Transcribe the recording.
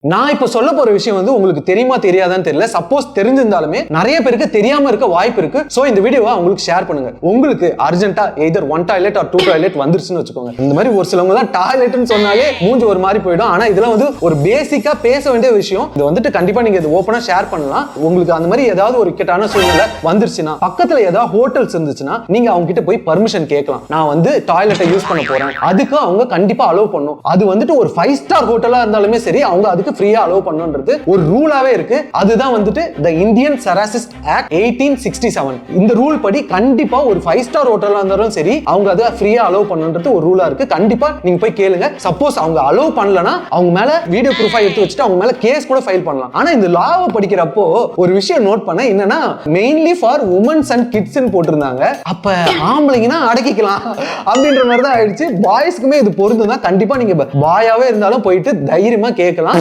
நான் இப்ப சொல்ல போற விஷயம் வந்து உங்களுக்கு தெரியுமா தெரியாதான்னு தெரியல. சப்போஸ் தெரிஞ்சிருந்தாலுமே நிறைய பேருக்கு தெரியாம இருக்க வாய்ப்பு இருக்கு. சோ இந்த வீடியோவை உங்களுக்கு ஷேர் பண்ணுங்க. உங்களுக்கு அர்ஜென்ட்டா எய்தர் 1 டாய்லெட் ஆர் 2 டாய்லெட் வந்துருச்சுன்னு வச்சுக்கோங்க. இந்த மாதிரி ஒரு சிலவங்க தான் டாய்லெட்னு சொன்னாலே மூஞ்சி ஒரு மாதிரி போயிடும். ஆனா இதெல்லாம் வந்து ஒரு பேசிக்கா பேச வேண்டிய விஷயம். இது வந்துட்டு கண்டிப்பா நீங்க இது ஓபனா ஷேர் பண்ணலாம். உங்களுக்கு அந்த மாதிரி ஏதாவது ஒரு இக்கட்டான சூழ்நிலை வந்துருச்சுன்னா, பக்கத்துல ஏதாவது ஹோட்டல்ஸ் இருந்துச்சுன்னா நீங்க அவங்க கிட்ட போய் பர்மிஷன் கேட்கலாம். நான் வந்து டாய்லெட்டை யூஸ் பண்ண போறேன், அதுக்கு அவங்க கண்டிப்பா அலோவ் பண்ணும். அது வந்துட்டு ஒரு 5 ஸ்டார் ஹோட்டலா இருந்தாலுமே சரி, அவங்க அதுக்கு ஃப்ரீயா அலோவ் பண்ணுன்றது ஒரு ரூலாவே இருக்கு. அதுதான் வந்துட்டு தி இந்தியன் செராசிஸ்ட் ஆக்ட் 1867. இந்த ரூல் படி கண்டிப்பா ஒரு 5 ஸ்டார் ஹோட்டலா இருந்தாலும் சரி, அவங்க அதை ஃப்ரீயா அலோவ் பண்ணுன்றது ஒரு ரூலா இருக்கு. கண்டிப்பா நீங்க போய் கேளுங்க. சப்போஸ் அவங்க அலோவ் பண்ணலனா அவங்க மேல வீடியோ ப்ரூஃபா எடுத்து வச்சுட்டு அவங்க மேல கேஸ் கூட ஃபைல் பண்ணலாம். ஆனா இந்த லாவை படிக்கிறப்போ ஒரு விஷயம் நோட் பண்ண என்னன்னா, மெயின்லி ஃபார் உமன்ஸ் அண்ட் கிட்ஸ்னு போட்டிருந்தாங்க. அப்ப ஆம்பளைங்கன்னா அடக்கிக்கலாம் அப்படின்ற மாதிரி தான் ஆயிடுச்சு. பாய்ஸ்க்குமே இது பொருந்தும் தான். கண்டிப்பா நீங்க பாயாவே இருந்தாலும் போயிட்டு தைரியமா கேட்கலாம்.